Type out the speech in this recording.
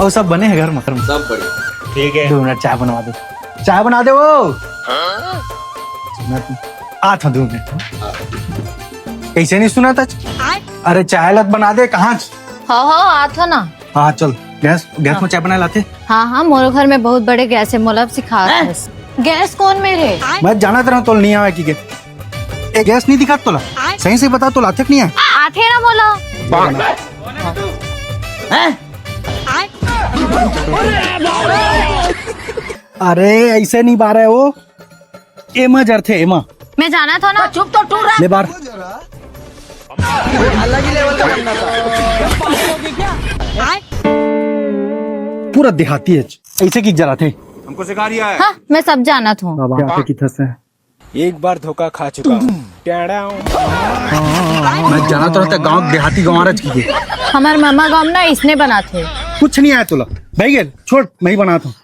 और सब बने हैं घर में? सब बढ़िया। ठीक है। 2 मिनट चाय बनवा दे, चाय बना दे वो। आ था 2 मिनट। कैसे नहीं सुना था? अरे चाय लत बना दे। कहाँ? हाँ आता ना। हाँ चल, गैस में चाय बना लाते। हाँ मोरे घर में बहुत बड़े गैस है, मोला सिखा। गैस कौन मेरे? मैं जाना तेरा तो नहीं आवे की के ए गैस नहीं दिखा तोला, सही से बता तो लाते नहीं है। आथे ना मोला। अरे ऐसे नहीं बार है वो, एमा जर थे एमा। मैं जाना था ना। चुप तो टूर रहा। ले बार। अलग ही लेवल का बनना था। पूरा देहाती है ऐसे की जरा थे। हमको सिखा रिया है। हाँ मैं सब जाना था। बाबा की थस है। एक बार धोखा खा चुका हूँ। मैं जाना तो रहता गांव देहाती गंवारज की के। हमारे मामा गाँव ना इसने बना थे। कुछ नहीं आया तोला भाई, गेल छोड़ मैं ही बनाता हूँ।